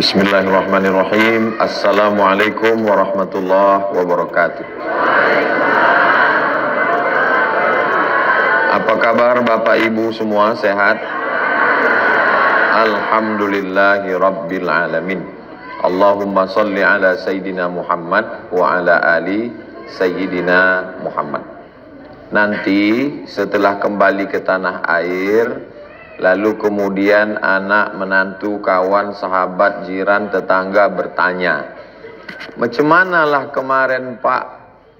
Bismillahirrahmanirrahim. Assalamualaikum warahmatullahi wabarakatuh. Apa kabar Bapak Ibu semua, sehat? Alhamdulillahi Rabbil Alamin. Allahumma salli ala Sayyidina Muhammad wa ala ali Sayyidina Muhammad. Nanti setelah kembali ke tanah air, lalu kemudian anak, menantu, kawan, sahabat, jiran, tetangga bertanya, macam manalah kemarin Pak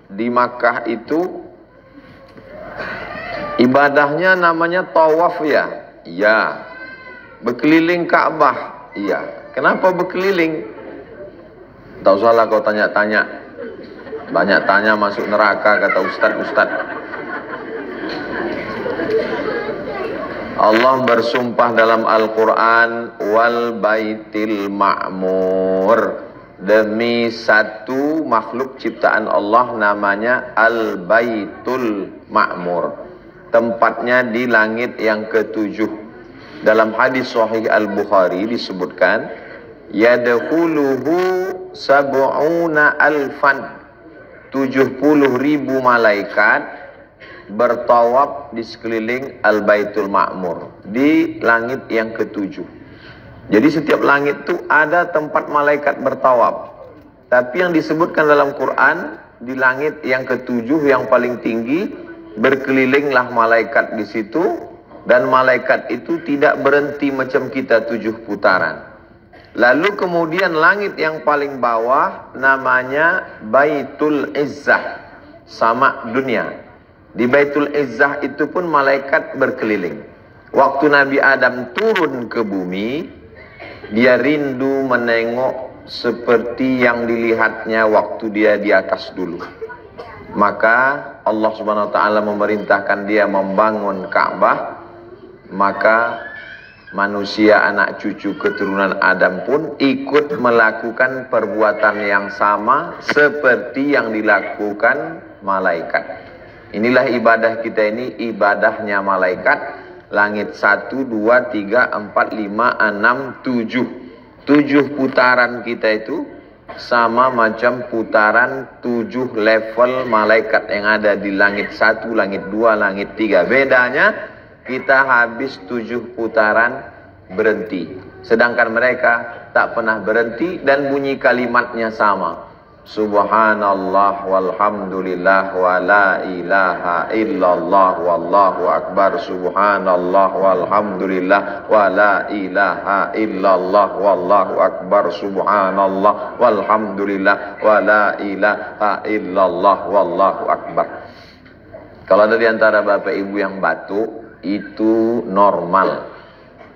di Makkah itu ibadahnya namanya tawaf ya? Iya. Berkeliling Ka'bah? Iya. Kenapa berkeliling? Tak usahlah kau tanya-tanya. Banyak tanya masuk neraka, kata ustaz-ustaz. Allah bersumpah dalam Al-Quran, wal baitil ma'mur, demi satu makhluk ciptaan Allah namanya Al-Baitul Ma'mur, tempatnya di langit yang ketujuh. Dalam hadis Sahih Al-Bukhari disebutkan, yadkhuluhu sab'una alfan, 70.000 malaikat bertawaf di sekeliling Al-Baitul Ma'mur, di langit yang ketujuh. Jadi setiap langit itu ada tempat malaikat bertawaf. Tapi yang disebutkan dalam Quran, di langit yang ketujuh yang paling tinggi, berkelilinglah malaikat di situ, dan malaikat itu tidak berhenti macam kita 7 putaran. Lalu kemudian langit yang paling bawah namanya Baitul Izzah, sama dunia. Di Baitul Izzah itu pun malaikat berkeliling. Waktu Nabi Adam turun ke bumi, dia rindu menengok seperti yang dilihatnya waktu dia di atas dulu. Maka Allah Subhanahu wa taala memerintahkan dia membangun Ka'bah. Maka manusia, anak cucu keturunan Adam pun ikut melakukan perbuatan yang sama seperti yang dilakukan malaikat. Inilah ibadah kita ini, ibadahnya malaikat. Langit 1, 2, 3, 4, 5, 6, 7. 7 putaran kita itu sama macam putaran 7 level malaikat yang ada di langit 1, langit 2, langit 3. Bedanya kita habis 7 putaran berhenti. Sedangkan mereka tak pernah berhenti dan bunyi kalimatnya sama. Subhanallah walhamdulillah wa la ilaha illallah wallahu akbar. Subhanallah walhamdulillah wa la ilaha illallah wallahu akbar. Subhanallah walhamdulillah wa la ilaha illallah wallahu akbar. Kalau ada di antara Bapak Ibu yang batuk, itu normal.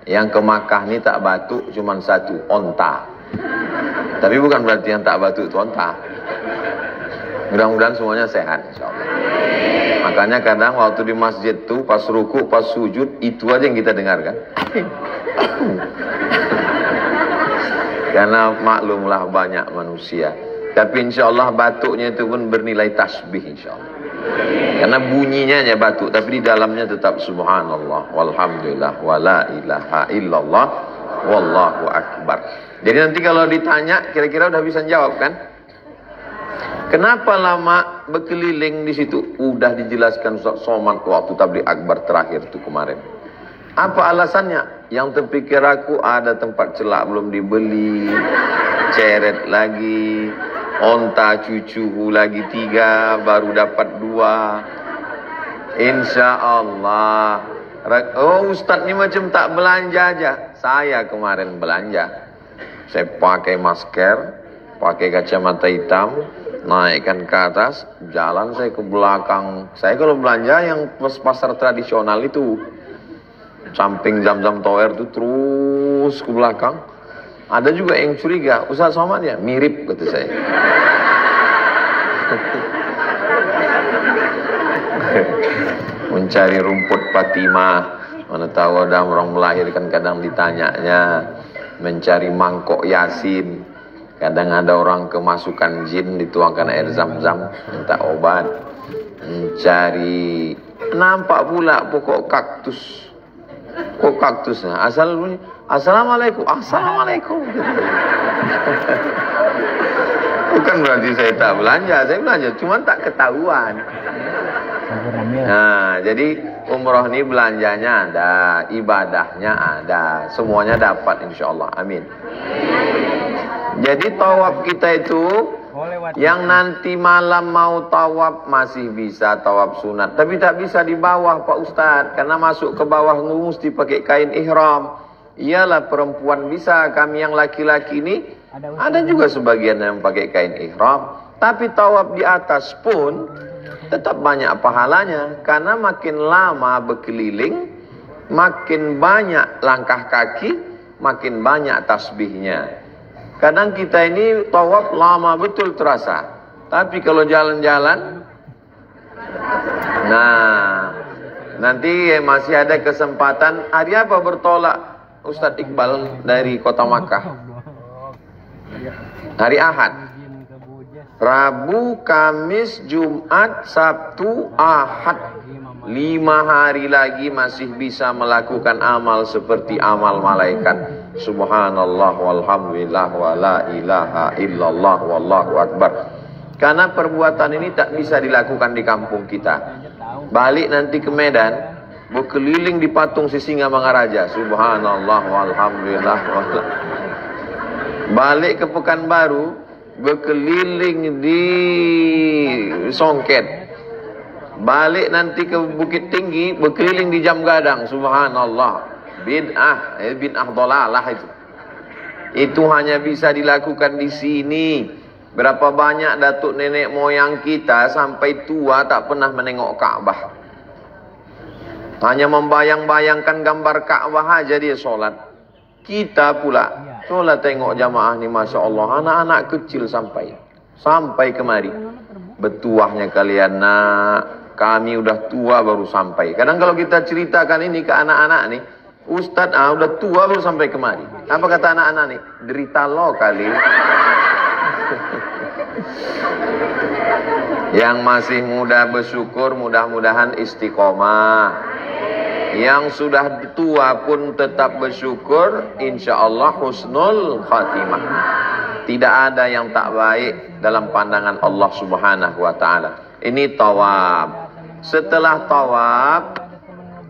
Yang ke Makkah ini tak batuk cuma satu, onta. Tapi bukan berarti yang tak batuk itu onta. Mudah-mudahan semuanya sehat, insyaallah. Makanya kadang waktu di masjid tuh pas ruku, pas sujud, itu aja yang kita dengarkan. Karena maklumlah banyak manusia. Tapi insyaallah batuknya itu pun bernilai tasbih, insyaallah. Karena bunyinya hanya batuk, tapi di dalamnya tetap subhanallah walhamdulillah wa la ilaha illallah wallahu akbar. Jadi nanti kalau ditanya, kira-kira udah bisa jawab kan? Kenapa lama berkeliling di situ? Udah dijelaskan Ustaz Somad waktu tabligh akbar terakhir itu kemarin. Apa alasannya? Yang terpikir aku ada tempat celak belum dibeli, ceret lagi, onta cucuku lagi 3, baru dapat 2. Insya Allah. Oh, Ustaz ini macam tak belanja aja. Saya kemarin belanja. Saya pakai masker, pakai kacamata hitam, naikkan ke atas, jalan saya ke belakang. Saya kalau belanja yang pasar tradisional itu, samping Zam-Zam Tower itu terus ke belakang. Ada juga yang curiga, Ustaz Somad ya? Mirip, kata saya. Mencari rumput Fatimah, mana tahu ada orang melahirkan, kadang ditanyanya. Mencari mangkok Yasin, kadang ada orang kemasukan jin, dituangkan air Zam-Zam minta obat. Mencari, nampak pula pokok kaktus. Kok kaktus? Asal Assalamualaikum, assalamualaikum. Bukan berarti saya tak belanja, saya belanja, cuma tak ketahuan. Nah, jadi umroh ini belanjanya ada, ibadahnya ada, semuanya dapat insya Allah. Amin. Jadi tawaf kita itu, yang nanti malam mau tawaf masih bisa tawaf sunat, tapi tak bisa di bawah Pak Ustadz, karena masuk ke bawah mesti pakai kain ihram. Iyalah perempuan bisa, kami yang laki-laki ini ada juga sebagian yang pakai kain ihram. Tapi tawaf di atas pun tetap banyak pahalanya, karena makin lama berkeliling, makin banyak langkah kaki, makin banyak tasbihnya. Kadang kita ini tawaf lama betul terasa, tapi kalau jalan-jalan, nah nanti masih ada kesempatan. Hari apa bertolak Ustadz Iqbal dari kota Makkah? Hari Ahad, Rabu, Kamis, Jumat, Sabtu, Ahad. 5 hari lagi masih bisa melakukan amal seperti amal malaikat. Subhanallah walhamdulillah wa la ilaha illallah wallahu akbar. Karena perbuatan ini tak bisa dilakukan di kampung kita. Balik nanti ke Medan, berkeliling di patung Sisingamangaraja. Subhanallah walhamdulillah. Balik ke Pekanbaru, berkeliling di Songket. Balik nanti ke Bukit Tinggi, berkeliling di Jam Gadang. Subhanallah. Bid'ah dolalah itu. Itu hanya bisa dilakukan di sini. Berapa banyak datuk nenek moyang kita sampai tua tak pernah menengok Ka'bah. Hanya membayang-bayangkan gambar Ka'bah aja dia sholat. Kita pula sholat tengok jamaah ni, Masya Allah, anak-anak kecil sampai kemari. Betuahnya kalian nak, kami udah tua baru sampai. Kadang kalau kita ceritakan ini ke anak-anak nih, Ustadz udah tua baru sampai kemari. Apa kata anak-anak nih? Derita lo kali. Yang masih muda bersyukur, mudah-mudahan istiqomah. Yang sudah tua pun tetap bersyukur, insya Allah husnul khatimah. Tidak ada yang tak baik dalam pandangan Allah Subhanahu wa ta'ala. Ini tawaf. Setelah tawaf,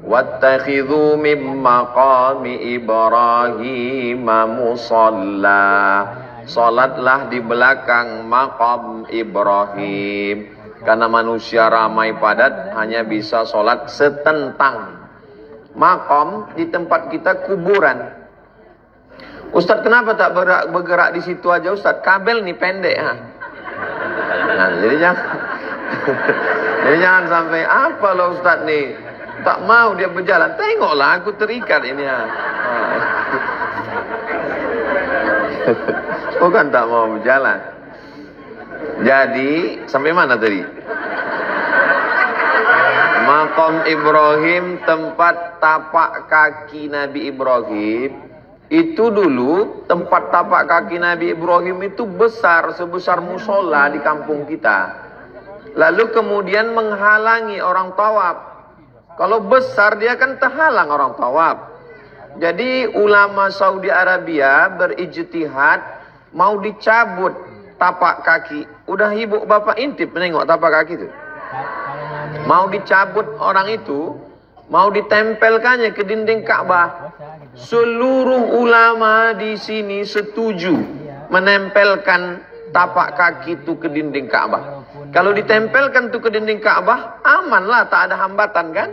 wattakhidhu min maqami Ibrahim musalla. Salatlah di belakang maqam Ibrahim. Karena manusia ramai padat, hanya bisa salat setentang. Maqam di tempat kita kuburan. Ustadz kenapa tak bergerak di situ aja Ustadz? Kabel nih pendek ha. Nah, jadi jangan sampai apa loh Ustadz nih tak mau dia berjalan. Tengoklah aku terikat ini ha. Bukan tak mau berjalan. Jadi sampai mana tadi? Maqam Ibrahim, tempat tapak kaki Nabi Ibrahim. Itu dulu tempat tapak kaki Nabi Ibrahim itu besar, sebesar musola di kampung kita. Lalu kemudian menghalangi orang tawaf. Kalau besar dia kan terhalang orang tawaf. Jadi ulama Saudi Arabia berijtihad mau dicabut tapak kaki. Udah ibu bapak intip menengok tapak kaki itu. Mau dicabut orang itu, mau ditempelkannya ke dinding Ka'bah. Seluruh ulama di sini setuju menempelkan tapak kaki itu ke dinding Ka'bah. Kalau ditempelkan itu ke dinding Ka'bah, amanlah, tak ada hambatan kan?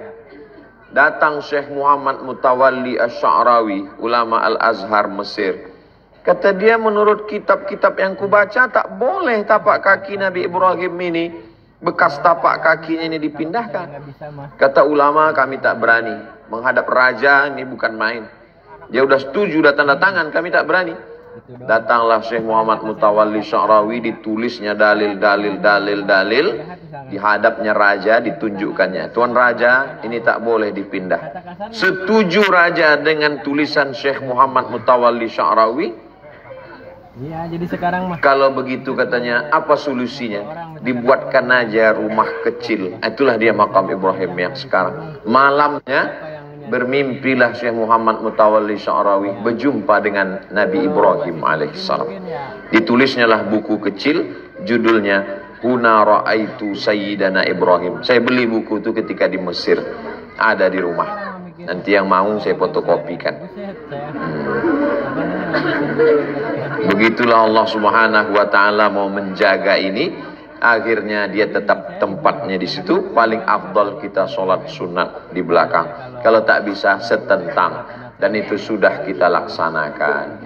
Datang Syekh Muhammad Mutawalli Asy-Sya'rawi, ulama Al-Azhar Mesir. Kata dia, menurut kitab-kitab yang kubaca, tak boleh tapak kaki Nabi Ibrahim ini, bekas tapak kakinya ini dipindahkan. Kata ulama, kami tak berani. Menghadap raja ini bukan main. Dia udah setuju, dah tanda tangan, kami tak berani. Datanglah Syekh Muhammad Mutawalli Sya'rawi, ditulisnya dalil. Di hadapnya raja ditunjukkannya. Tuan raja, ini tak boleh dipindah. Setuju raja dengan tulisan Syekh Muhammad Mutawalli Sya'rawi? Iya, jadi sekarang mah. Kalau begitu katanya, apa solusinya? Dibuatkan aja rumah kecil. Itulah dia makam Ibrahim yang sekarang. Malamnya bermimpilah Syekh Muhammad Mutawalli Sya'rawi berjumpa dengan Nabi Ibrahim alaihissalam. Ditulisnya lah buku kecil, judulnya Huna Ra'aitu Sayyidana Ibrahim. Saya beli buku itu ketika di Mesir, ada di rumah. Nanti yang mau saya fotokopikan. Begitulah Allah Subhanahu wa taala mau menjaga ini. Akhirnya dia tetap tempatnya di situ. Paling afdal kita sholat sunat di belakang. Kalau tak bisa setentang. Dan itu sudah kita laksanakan.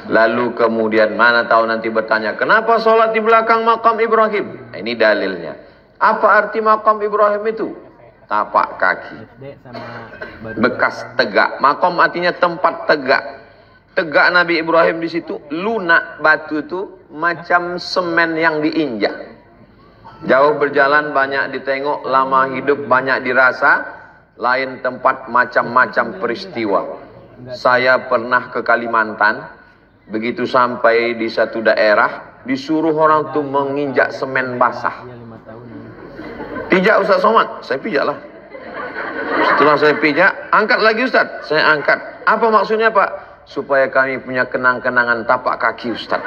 Lalu kemudian mana tahu nanti bertanya, kenapa sholat di belakang makam Ibrahim? Nah, ini dalilnya. Apa arti makam Ibrahim itu? Tapak kaki. Bekas tegak. Makam artinya tempat tegak. Tegak Nabi Ibrahim di situ. Lunak batu itu macam semen yang diinjak. Jauh berjalan banyak ditengok, lama hidup banyak dirasa, lain tempat macam-macam peristiwa. Saya pernah ke Kalimantan, begitu sampai di satu daerah, disuruh orang tuh menginjak semen basah. Pijak Ustaz Somad, saya pijak lah. Setelah saya pijak, angkat lagi Ustaz, saya angkat. Apa maksudnya Pak? Supaya kami punya kenang-kenangan tapak kaki Ustaz.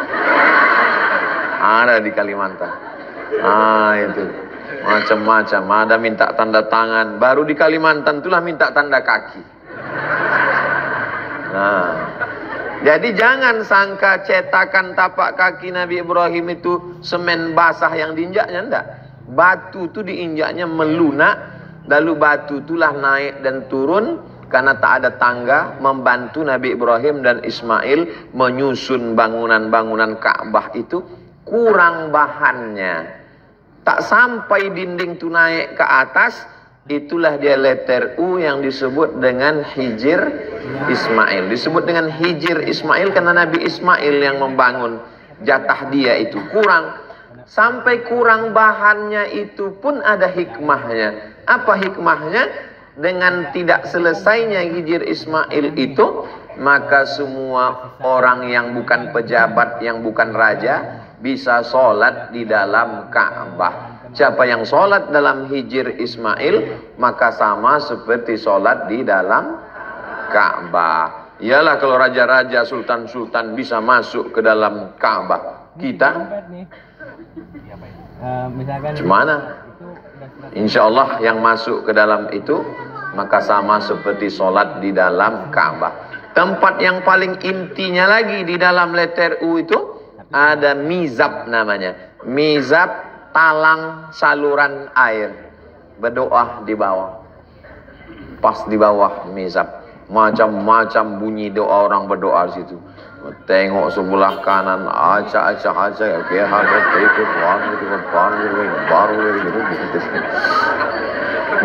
Ada di Kalimantan. Itu macam-macam. Ada minta tanda tangan. Baru di Kalimantan itulah minta tanda kaki. Jadi jangan sangka cetakan tapak kaki Nabi Ibrahim itu semen basah yang diinjaknya. Enggak. Batu itu diinjaknya melunak. Lalu batu itulah naik dan turun. Karena tak ada tangga, membantu Nabi Ibrahim dan Ismail menyusun bangunan-bangunan Ka'bah itu. Kurang bahannya. Tak sampai dinding itu naik ke atas, itulah dia letter U yang disebut dengan Hijir Ismail. Disebut dengan Hijir Ismail karena Nabi Ismail yang membangun, jatah dia itu kurang. Sampai kurang bahannya itu pun ada hikmahnya. Apa hikmahnya? Dengan tidak selesainya Hijir Ismail itu, maka semua orang yang bukan pejabat, yang bukan raja, bisa sholat di dalam Ka'bah. Siapa yang sholat dalam Hijir Ismail, maka sama seperti sholat di dalam Ka'bah. Iyalah kalau raja-raja, sultan-sultan bisa masuk ke dalam Ka'bah. Kita gimana? Insya Allah yang masuk ke dalam itu, maka sama seperti sholat di dalam Ka'bah. Tempat yang paling intinya lagi di dalam letter U itu, ada mizab namanya. Mizab, talang saluran air. Berdoa di bawah. Pas di bawah mizab. Macam-macam bunyi doa orang berdoa di situ. Tengok sebelah kanan, acak-acak.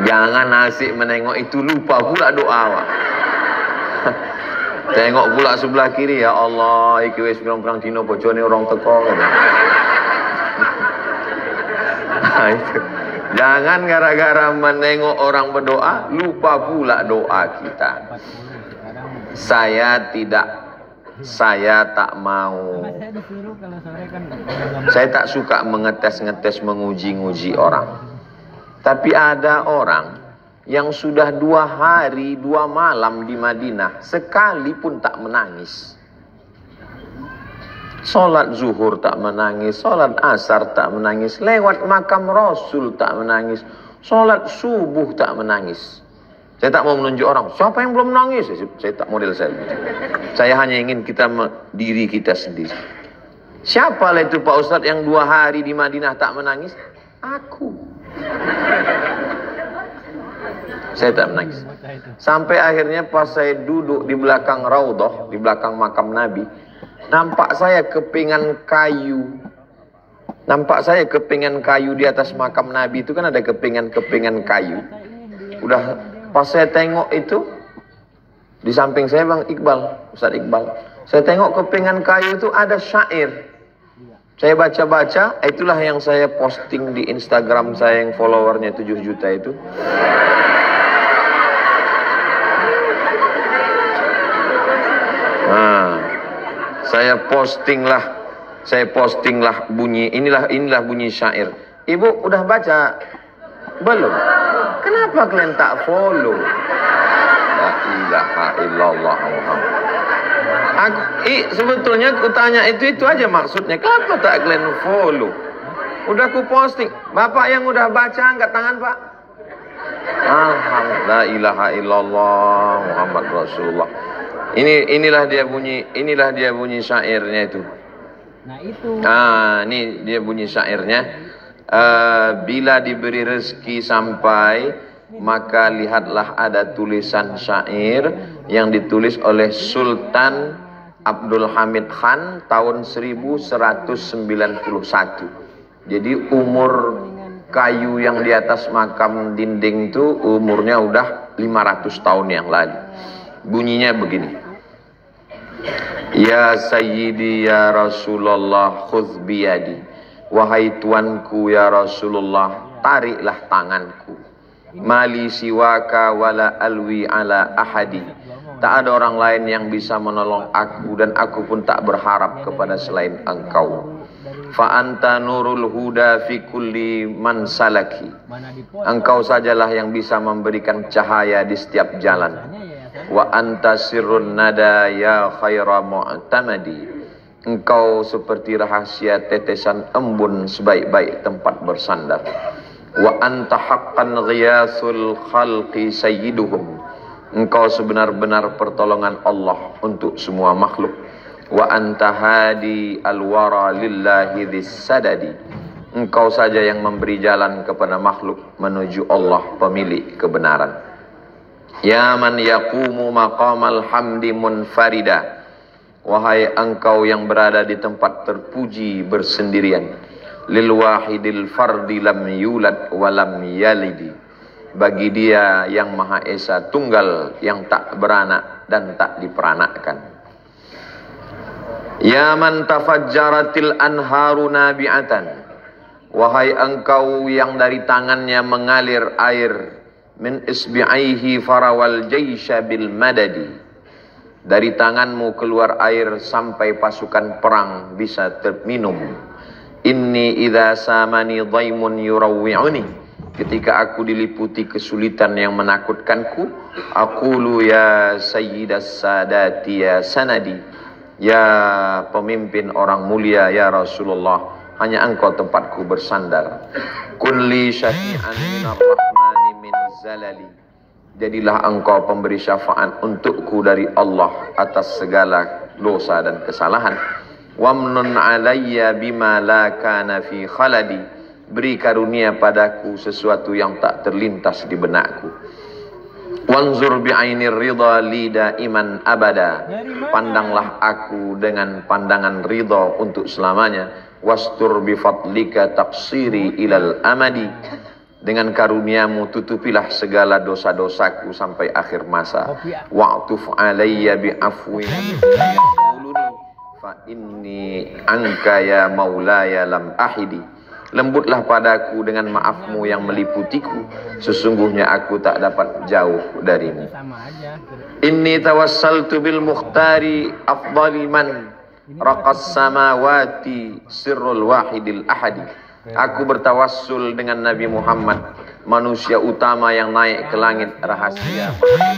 Jangan asik menengok itu, lupa pula doa. Tengok pula sebelah kiri, ya Allah, iki wis pirang-pirang dina bojone orang teko. Itu. Jangan gara-gara menengok orang berdoa lupa pula doa kita. Saya tak mau. Saya tak suka mengetes-ngetes, menguji-nguji orang. Tapi ada orang yang sudah 2 hari 2 malam di Madinah, sekalipun tak menangis. Sholat zuhur tak menangis, sholat asar tak menangis, lewat makam Rasul tak menangis, sholat subuh tak menangis. Saya tak mau menunjuk orang, siapa yang belum menangis? Saya tak model saya. Saya hanya ingin diri kita sendiri. Siapa lah itu Pak Ustadz yang 2 hari di Madinah tak menangis? Aku. Saya tak menangis. Sampai akhirnya pas saya duduk di belakang Raudhah, di belakang makam Nabi, nampak saya kepingan kayu. Nampak saya kepingan kayu di atas makam Nabi itu kan ada kepingan-kepingan kayu. Udah pas saya tengok itu, di samping saya Bang Iqbal, Ustaz Iqbal. Saya tengok kepingan kayu itu ada syair. Saya baca-baca, itulah yang saya posting di Instagram saya yang followernya 7 juta itu. Saya postinglah bunyi, inilah bunyi syair. Ibu udah baca? Belum? Kenapa kalian tak follow? ilaha illallah Muhammad. Sebetulnya aku tanya itu aja maksudnya. Kenapa tak kalian follow? Udah aku posting. Bapak yang udah baca angkat tangan, Pak. Alhamdulillah, la ilaha illallah Muhammad Rasulullah. Inilah dia bunyi syairnya itu. Nah itu. Ini dia bunyi syairnya. Bila diberi rezeki sampai, maka lihatlah ada tulisan syair yang ditulis oleh Sultan Abdul Hamid Khan tahun 1191. Jadi umur kayu yang di atas makam dinding itu umurnya udah 500 tahun yang lalu. Bunyinya begini. Ya Sayyidi ya Rasulullah khudh biyadi. Wahai tuanku ya Rasulullah, tariklah tanganku. Mali siwaka wala alwi ala ahadi. Tak ada orang lain yang bisa menolong aku, dan aku pun tak berharap kepada selain engkau. Fa anta nurul huda fi kulli man salaki. Engkau sajalah yang bisa memberikan cahaya di setiap jalan. Wa anta sirrun nada ya khaira mu'tamadi. Engkau seperti rahasia tetesan embun sebaik-baik tempat bersandar. Wa anta haqqan ghiyasul khalqi sayyiduhum. Engkau sebenar-benar pertolongan Allah untuk semua makhluk. Wa anta hadi alwara lillahi dhis-sadadi. Engkau saja yang memberi jalan kepada makhluk menuju Allah pemilik kebenaran. Ya man yaqumu maqamal hamdi munfarida. Wahai engkau yang berada di tempat terpuji bersendirian. Lil wahidil fardi lam yulad wa lam yalidi. Bagi dia yang Maha Esa tunggal, yang tak beranak dan tak diperanakkan. Ya man tafajjaratil anharu nabi'atan. Wahai engkau yang dari tangannya mengalir air. Min isbi'aihi farawal jaysha bil madadi. Dari tanganmu keluar air sampai pasukan perang bisa terminum. Inni idza samani dhaimun yurawwi'uni. Ketika aku diliputi kesulitan yang menakutkanku, aqulu ya sayyidas sadati ya sanadi. Ya pemimpin orang mulia ya Rasulullah, hanya engkau tempatku bersandar. Kulli syafi'an minar rahmani min zalali. Jadilah engkau pemberi syafaat untukku dari Allah atas segala dosa dan kesalahan. Wamnun alayya bima la kana fi khaladi. Beri karunia padaku sesuatu yang tak terlintas di benakku. Wanzur bi'ainir ridha li daiman abada. Pandanglah aku dengan pandangan ridha untuk selamanya. Wastur bi fadlika taqsiri ilal amadi. Dengan karuniamu tutupilah segala dosa-dosaku sampai akhir masa. Wa'tuf alayya bi'afwin yaquluni fa inni anka ya maulaya lam ahidi. Lembutlah padaku dengan maafmu yang meliputiku. Sesungguhnya aku tak dapat jauh darimu. Inni tawassaltu bil mukhtari afdali man raqas samawati sirrul wahidil ahadi. Aku bertawassul dengan Nabi Muhammad, manusia utama yang naik ke langit rahasia Allah.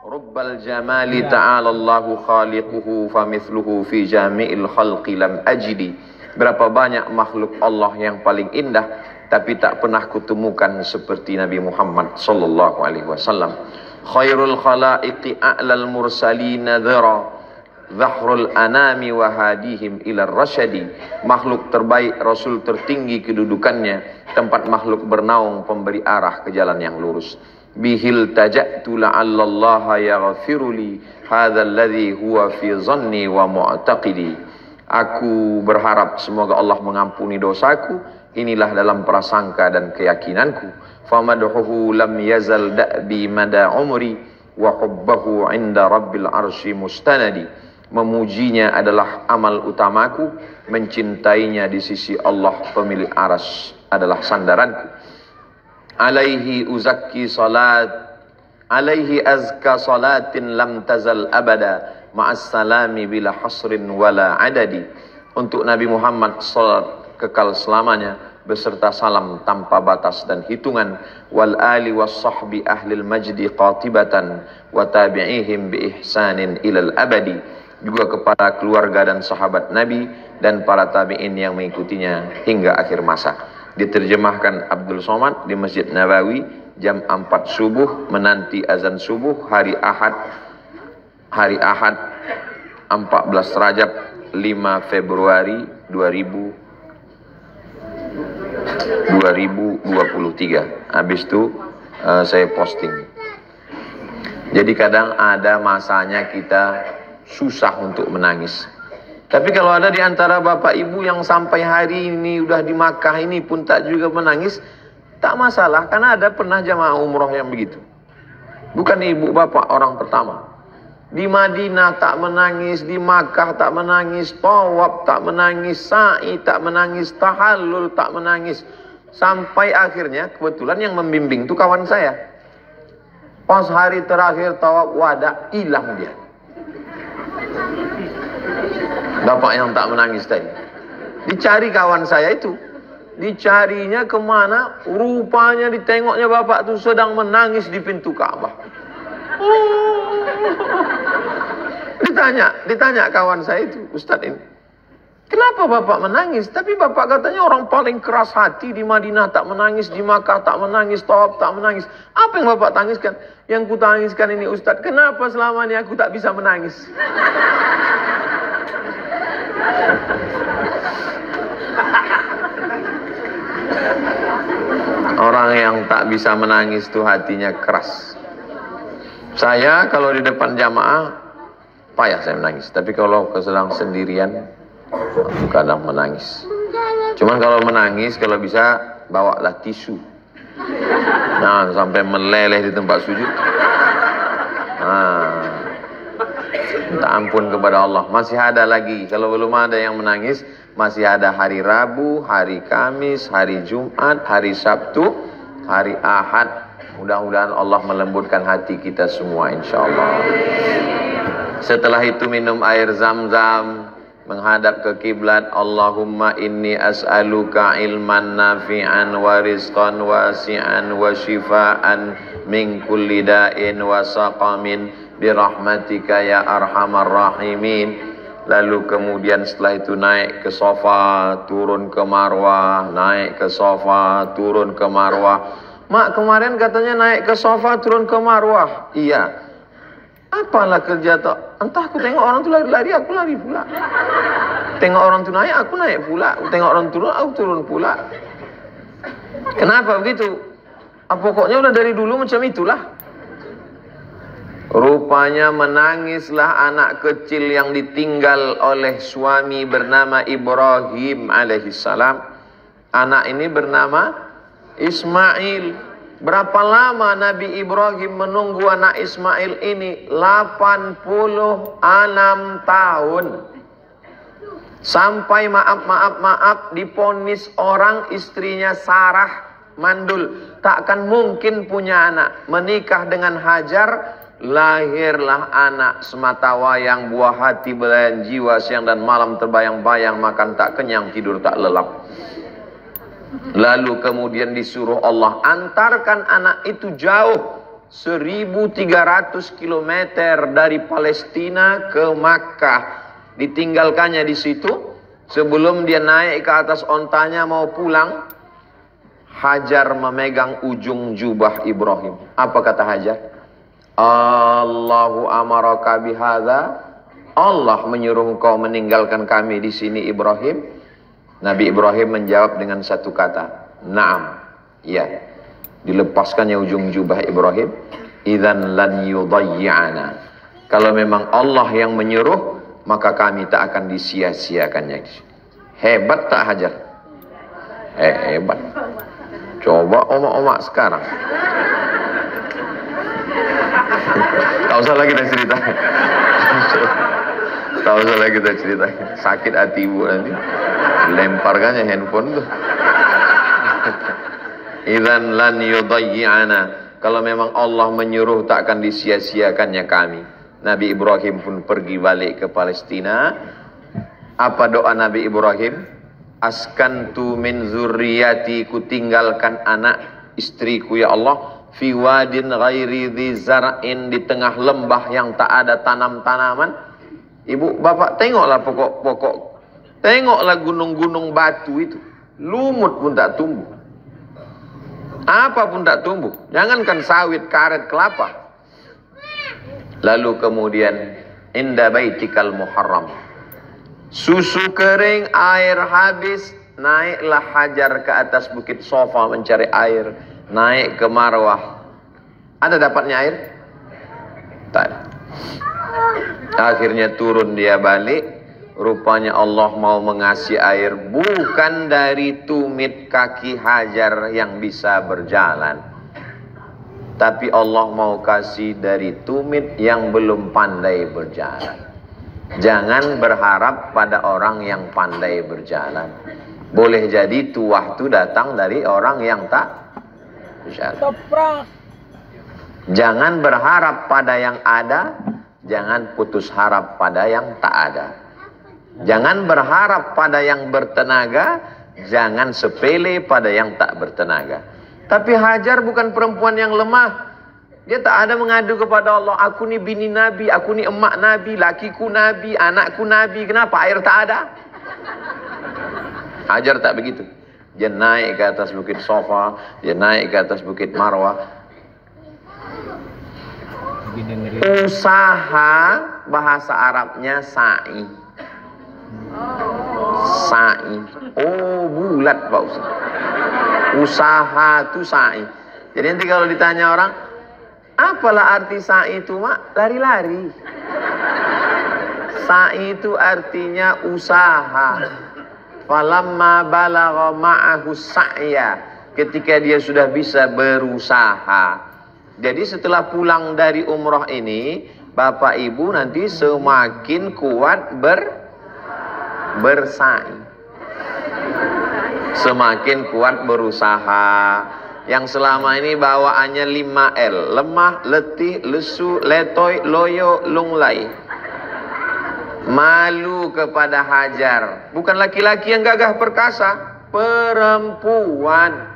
Rubbal jamali ta'ala Allahu khaliquhu famithluhu fi jami'il khalqi lam ajidi. Berapa banyak makhluk Allah yang paling indah, tapi tak pernah kutemukan seperti Nabi Muhammad sallallahu alaihi wasallam. Khairul khalaiqi a'lal mursalina dhara. Zahrul anami wa hadihim ila rasyadi. Makhluk terbaik, Rasul tertinggi kedudukannya, tempat makhluk bernaung, pemberi arah ke jalan yang lurus. Bihil taja'tu la'allallaha yaghfiruli hadzal ladzi huwa fi zanni wa mu'taqidi. Aku berharap semoga Allah mengampuni dosaku, inilah dalam prasangka dan keyakinanku. Famadhuhu lam yazal da'bi mada umri wa hubbahu 'inda rabbil arsy mustanadi. Memujinya adalah amal utamaku, mencintainya di sisi Allah pemilik aras adalah sandaranku. Alaihi uzakki salat, alaihi azka salatin lam tazal abada ma'as salami bila hasrin wala adadi. Untuk Nabi Muhammad salat kekal selamanya, beserta salam tanpa batas dan hitungan, wal ali was sahbi ahlil majdi qatibatan wa tabi'ihim bi ihsanin ilal abadi, juga kepada keluarga dan sahabat Nabi dan para tabi'in yang mengikutinya hingga akhir masa. Diterjemahkan Abdul Somad di Masjid Nabawi jam 4 subuh menanti azan subuh hari Ahad 14 Rajab 5 Februari 2023. Habis itu saya posting. Jadi kadang ada masanya kita susah untuk menangis. Tapi kalau ada di antara bapak ibu yang sampai hari ini udah di Makkah ini pun tak juga menangis, tak masalah, karena ada pernah jamaah umroh yang begitu. Bukan ibu bapak orang pertama. Di Madinah tak menangis, di Makkah tak menangis, tawaf tak menangis, sa'i tak menangis, tahallul tak menangis. Sampai akhirnya kebetulan yang membimbing itu kawan saya. Pas hari terakhir tawaf wada, hilang dia. Bapak yang tak menangis tadi. Dicari kawan saya itu. Dicarinya kemana? Rupanya ditengoknya bapak itu sedang menangis di pintu Ka'bah. Ditanya kawan saya itu, Ustadz ini, kenapa bapak menangis? Tapi bapak katanya orang paling keras hati di Madinah tak menangis, di Makkah tak menangis, tawaf tak menangis. Apa yang bapak tangiskan? Yang ku tangiskan ini Ustadz, kenapa selama ini aku tak bisa menangis? Orang yang tak bisa menangis itu hatinya keras. Saya kalau di depan jamaah payah saya menangis, tapi kalau sedang sendirian kadang menangis. Cuman kalau menangis kalau bisa bawalah tisu. Nah, sampai meleleh di tempat sujud. Nah, minta ampun kepada Allah. Masih ada lagi, kalau belum ada yang menangis, masih ada hari Rabu, hari Kamis, hari Jumat, hari Sabtu, hari Ahad. Mudah-mudahan Allah melembutkan hati kita semua insyaallah. Setelah itu minum air Zam-Zam, menghadap ke kiblat. Allahumma inni as'aluka ilman nafi'an wa rizqan wasi'an wa shifaan min kulli da'in wa saqamin birahmatika ya arhamar rahimin. Lalu kemudian setelah itu naik ke Safa, turun ke Marwah, naik ke Safa, turun ke Marwah. Mak, kemarin katanya naik ke Safa, turun ke Marwah. Iya. Apalah kerja toh? Entah, aku tengok orang tu lari-lari, aku lari pula. Tengok orang tu naik, aku naik pula. Tengok orang turun, aku turun pula. Kenapa begitu? Pokoknya udah dari dulu macam itulah. Rupanya menangislah anak kecil yang ditinggal oleh suami bernama Ibrahim alaihissalam. Anak ini bernama Ismail. Berapa lama Nabi Ibrahim menunggu anak Ismail ini? 86 tahun. Sampai maaf diponis orang istrinya Sarah mandul, takkan mungkin punya anak. Menikah dengan Hajar, lahirlah anak semata wayang, buah hati belayan jiwa, siang dan malam terbayang-bayang, makan tak kenyang, tidur tak lelap. Lalu kemudian disuruh Allah antarkan anak itu jauh 1300 km dari Palestina ke Makkah. Ditinggalkannya di situ. Sebelum dia naik ke atas ontanya mau pulang, Hajar memegang ujung jubah Ibrahim. Apa kata Hajar? Allahu amaraka bihadza. Allah menyuruh engkau meninggalkan kami di sini Ibrahim. Nabi Ibrahim menjawab dengan satu kata, Naam, ya. Dilepaskannya ujung jubah Ibrahim. Idzan lan yudayyi'ana. Kalau memang Allah yang menyuruh, maka kami tak akan disia-siakannya. Hebat tak Hajar? Hebat. Coba omak-omak sekarang. Tak usah lagi kita cerita. Tak usah lagi kita cerita. Sakit hati ibu nanti. Lemparkannya handphone tuh. Idzan lan yudayyi'ana. Kalau memang Allah menyuruh, tak akan disia-siakannya kami. Nabi Ibrahim pun pergi balik ke Palestina. Apa doa Nabi Ibrahim? askantu min zurriyati, ku tinggalkan anak istriku ya Allah, fi wadin ghairi dzi zar'in, di tengah lembah yang tak ada tanam-tanaman. Ibu bapak tengoklah pokok-pokok, tengoklah gunung-gunung batu itu, lumut pun tak tumbuh, apa pun tak tumbuh, jangankan sawit, karet, kelapa. Lalu kemudian inda baitikal muharram, susu kering, air habis, naiklah Hajar ke atas bukit Sofa mencari air, naik ke Marwah. Ada dapatnya air? Tak. Akhirnya turun dia balik. Rupanya Allah mau mengasih air bukan dari tumit kaki Hajar yang bisa berjalan, tapi Allah mau kasih dari tumit yang belum pandai berjalan. Jangan berharap pada orang yang pandai berjalan. Boleh jadi tuah itu datang dari orang yang tak berjalan. Jangan berharap pada yang ada, jangan putus harap pada yang tak ada. Jangan berharap pada yang bertenaga, jangan sepele pada yang tak bertenaga. Tapi Hajar bukan perempuan yang lemah. Dia tak ada mengadu kepada Allah, aku ni bini Nabi, aku ni emak Nabi, lakiku Nabi, anakku Nabi, kenapa air tak ada? Hajar tak begitu. Dia naik ke atas bukit Sofa, dia naik ke atas bukit Marwah. Usaha bahasa Arabnya sa'i. Sa'i. Oh, bulat Pak Ustaz. Usaha itu sa'i. Jadi nanti kalau ditanya orang, apalah arti sa'i itu, Mak? Lari-lari. Sa'i itu artinya usaha. Falamma balagha ma'ahu sa'ya, ketika dia sudah bisa berusaha. Jadi setelah pulang dari umroh ini, Bapak Ibu nanti semakin kuat bersa'i. Semakin kuat berusaha. Yang selama ini bawaannya 5L. Lemah, letih, lesu, letoy, loyo, lunglai. Malu kepada Hajar. Bukan laki-laki yang gagah perkasa, perempuan.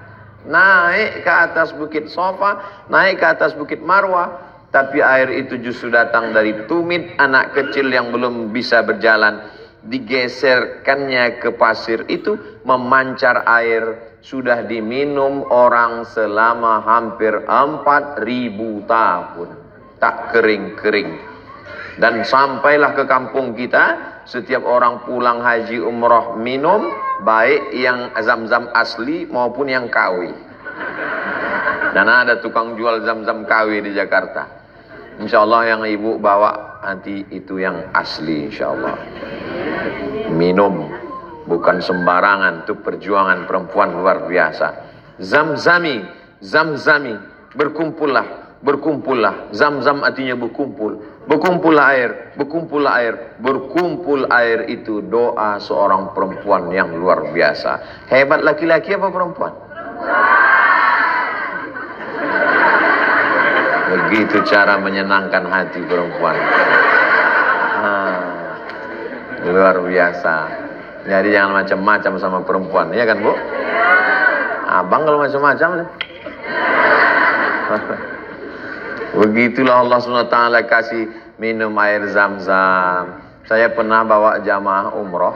Naik ke atas bukit Sofa, naik ke atas bukit Marwah, tapi air itu justru datang dari tumit anak kecil yang belum bisa berjalan. Digeserkannya ke pasir itu, memancar air, sudah diminum orang selama hampir 4.000 tahun, tak kering-kering. Dan sampailah ke kampung kita, setiap orang pulang haji umroh minum, baik yang zam-zam asli maupun yang KW. Dan ada tukang jual zam-zam KW di Jakarta. Insya Allah yang ibu bawa nanti itu yang asli, insya Allah. Minum, bukan sembarangan, itu perjuangan perempuan luar biasa. Zam-zami, zam-zami, berkumpullah, berkumpullah. Zam-zam artinya berkumpul. Berkumpullah air, berkumpullah air. Berkumpul air itu doa seorang perempuan yang luar biasa. Hebat laki-laki apa perempuan? Begitu cara menyenangkan hati perempuan. Luar biasa. Jadi jangan macam-macam sama perempuan, ya kan Bu? Abang kalau macam-macam nih. Begitulah Allah SWT kasih minum air zam-zam. Saya pernah bawa jamaah umroh.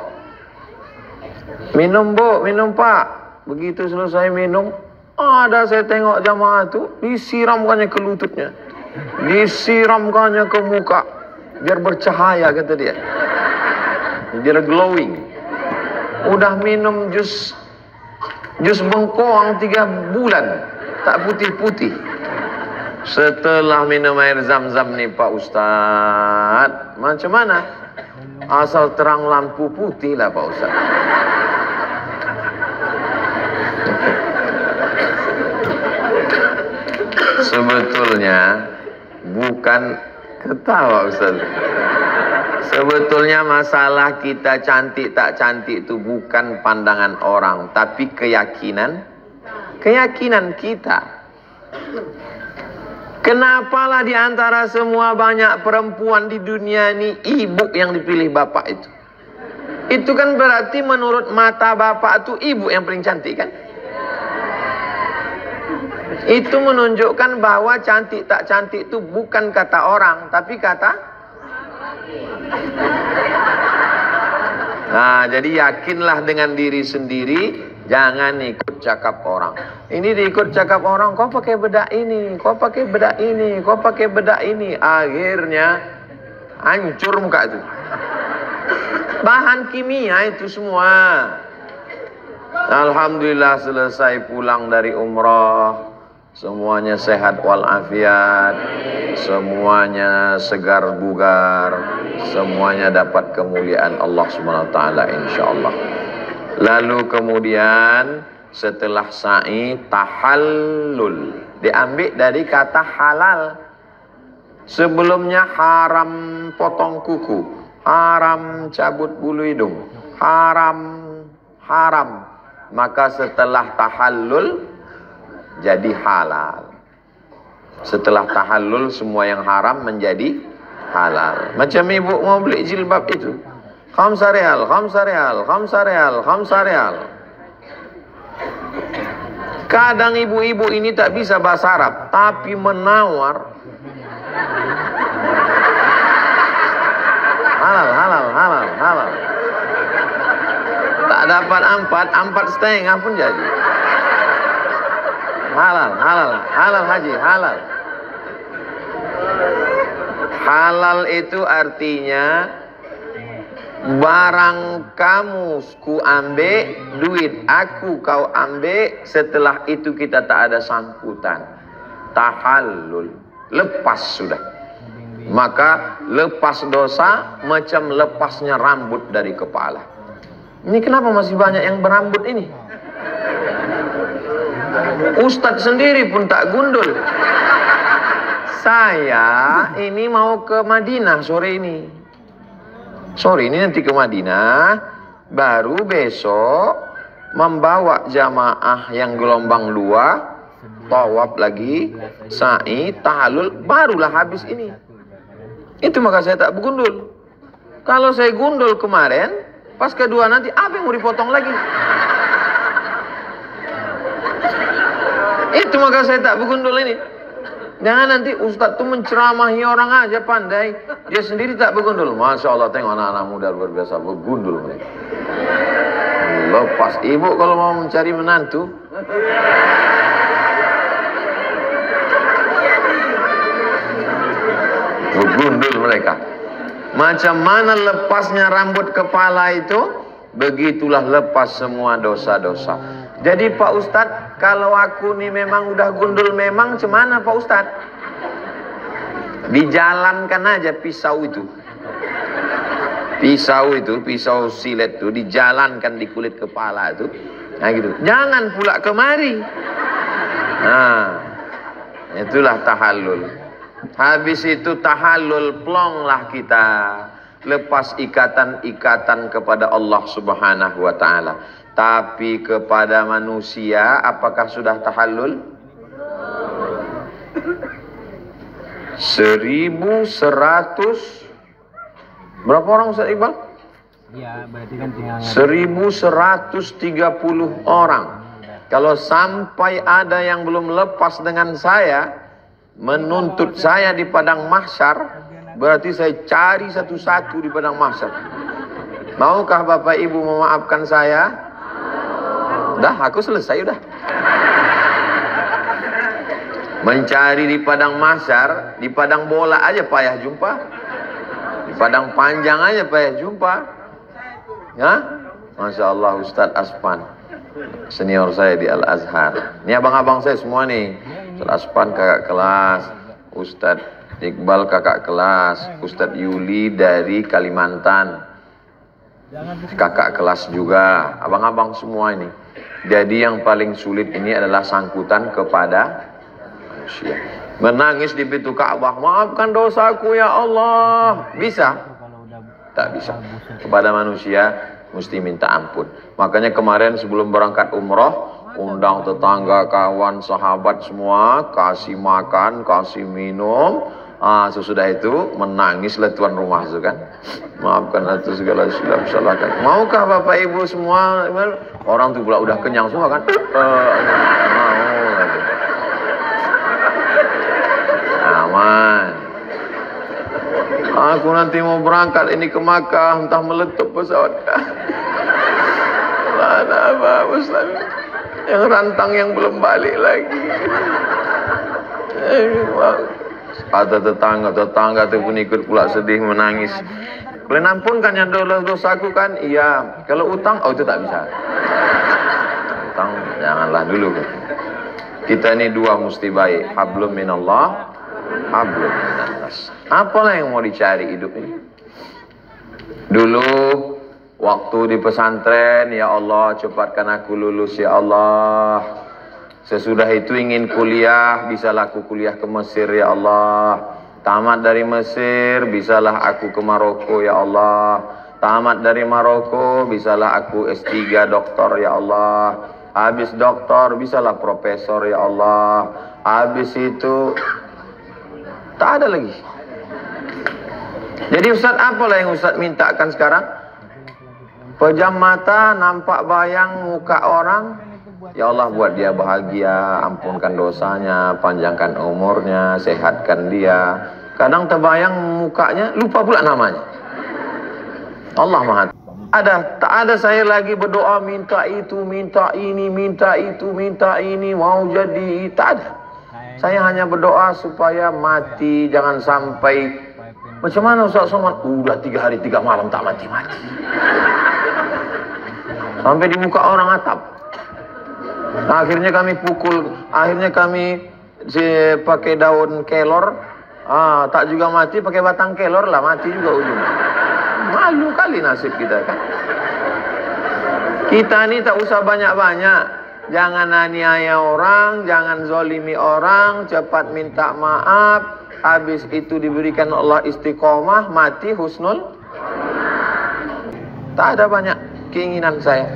Minum Bu, minum Pak. Begitu selesai minum, ada saya tengok jamaah itu disiramkannya ke lututnya, disiramkannya ke muka, biar bercahaya kata dia, biar glowing. Udah minum jus bengkoang 3 bulan, tak putih-putih. Setelah minum air zam-zam nih Pak Ustadz, macam mana? Asal terang lampu putih lah Pak Ustadz. Sebetulnya bukan ketawa Ustaz. Sebetulnya masalah kita cantik tak cantik itu bukan pandangan orang, tapi keyakinan kita. Kenapalah di antara semua banyak perempuan di dunia ini ibu yang dipilih bapak itu? Itu kan berarti menurut mata bapak tuh ibu yang paling cantik kan? Itu menunjukkan bahwa cantik tak cantik itu bukan kata orang, tapi kata. Nah, jadi yakinlah dengan diri sendiri, jangan ikut cakap orang. Ini diikut cakap orang, kau pakai bedak ini, kau pakai bedak ini, kau pakai bedak ini. Akhirnya hancur muka itu. Bahan kimia itu semua. Alhamdulillah selesai pulang dari umrah, semuanya sehat walafiat, semuanya segar bugar, semuanya dapat kemuliaan Allah Subhanahu wa taala insyaallah. Lalu kemudian setelah sa'i tahallul, diambil dari kata halal. Sebelumnya haram potong kuku, haram cabut bulu hidung, haram. Maka setelah tahallul jadi halal. Setelah tahallul semua yang haram menjadi halal. Macam ibu mau beli jilbab itu, khamsa real. Kadang ibu-ibu ini tak bisa bahasa Arab, tapi menawar. Halal. Tak dapat 4,5 pun jadi. Halal haji, halal. Halal itu artinya barang kamu ku ambil, duit aku kau ambil, setelah itu kita tak ada sangkutan. Tahallul, lepas sudah. Maka lepas dosa macam lepasnya rambut dari kepala. Ini kenapa masih banyak yang berambut ini? Ustadz sendiri pun tak gundul. Saya ini mau ke Madinah sore ini. Sore ini nanti ke Madinah, baru besok membawa jamaah yang gelombang 2, tawaf lagi, sa'i, tahallul, barulah habis ini. Itu maka saya tak bergundul. Kalau saya gundul kemarin, pas kedua nanti apa yang mau dipotong lagi? Itu maka saya tak bergundul ini. Jangan nanti ustadz tuh menceramahi orang aja pandai, dia sendiri tak bergundul. Masya Allah, tengok anak-anak muda luar biasa bergundul mereka. Lepas ibu kalau mau mencari menantu, bergundul mereka. Macam mana lepasnya rambut kepala itu, begitulah lepas semua dosa-dosa. Jadi Pak Ustadz, kalau aku nih memang udah gundul memang, cemana Pak Ustadz? Dijalankan aja pisau itu. Pisau silet itu dijalankan di kulit kepala itu. Nah gitu. Jangan pula kemari. Nah, itulah tahallul. Habis itu tahallul, plonglah kita. Lepas ikatan-ikatan kepada Allah Subhanahu wa ta'ala. Tapi kepada manusia, apakah sudah tahallul? 1.100. Berapa orang Ustaz Iqbal? Iya, berarti kan tinggal 1.130 orang. Kalau sampai ada yang belum lepas dengan saya, menuntut saya di padang mahsyar, berarti saya cari satu-satu di padang mahsyar. Maukah Bapak Ibu memaafkan saya? Dah, aku selesai udah. Mencari di padang mahsyar, di padang bola aja payah jumpa. Di padang panjang aja payah jumpa. Ya? Masya Allah, Ustadz Aspan, senior saya di Al-Azhar. Ini abang-abang saya semua nih. Ustadz Aspan kakak kelas, Ustadz Iqbal kakak kelas, Ustadz Yuli dari Kalimantan kakak kelas juga, abang-abang semua ini. Jadi yang paling sulit ini adalah sangkutan kepada manusia. Menangis di pintu Ka'bah, maafkan dosaku ya Allah. Bisa? Tak bisa. Kepada manusia mesti minta ampun. Makanya kemarin sebelum berangkat umroh, undang tetangga, kawan, sahabat semua, kasih makan, kasih minum. Sesudah itu menangislah tuan rumah itu kan. Maafkan atas segala silap salahkan. Maukah Bapak Ibu semua? Orang tuh pula udah kenyang semua kan. Mau lagi. Aman. Aku nanti mau berangkat ini ke Makkah, entah meletup pesawat. Ada apa Ustaz? Yang rantang yang belum balik lagi. Ada tetangga tu pun ikut pula sedih menangis. Kalian ampunkan yang dosaku kan? Iya. Kalau utang, itu tak bisa. Utang janganlah dulu. Kita ini dua mesti baik. Hablum minallah, hablum minannas. Apalah yang mau dicari hidup ini? Dulu waktu di pesantren, ya Allah cepatkan aku lulus ya Allah. Sesudah itu ingin kuliah, bisalah aku kuliah ke Mesir ya Allah. Tamat dari Mesir, bisalah aku ke Maroko ya Allah. Tamat dari Maroko, bisalah aku S3 doktor ya Allah. Habis doktor, bisalah profesor ya Allah. Habis itu tak ada lagi. Jadi Ustaz, apalah yang Ustaz mintakan sekarang? Pejam mata, nampak bayang muka orang. Ya Allah, buat dia bahagia, ampunkan dosanya, panjangkan umurnya, sehatkan dia. Kadang terbayang mukanya, lupa pula namanya. Allah Maha. Tak ada saya lagi berdoa minta itu, minta ini, minta itu, minta ini, mau jadi. Tak ada. Saya hanya berdoa supaya mati, jangan sampai. Macam mana Ustaz Somad? Udah 3 hari 3 malam tak mati-mati. Sampai di muka orang atap. Akhirnya kami pakai daun kelor. Tak juga mati, pakai batang kelor lah, mati juga ujungnya. Malu kali nasib kita kan. Kita ni tak usah banyak-banyak. Jangan aniaya orang, jangan zolimi orang, cepat minta maaf. Habis itu diberikan Allah istiqomah, mati husnul. Tak ada banyak keinginan saya.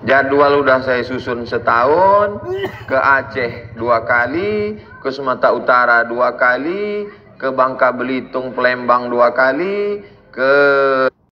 Jadwal udah saya susun setahun. Ke Aceh 2 kali, ke Sumatera Utara 2 kali, ke Bangka Belitung, Palembang 2 kali, ke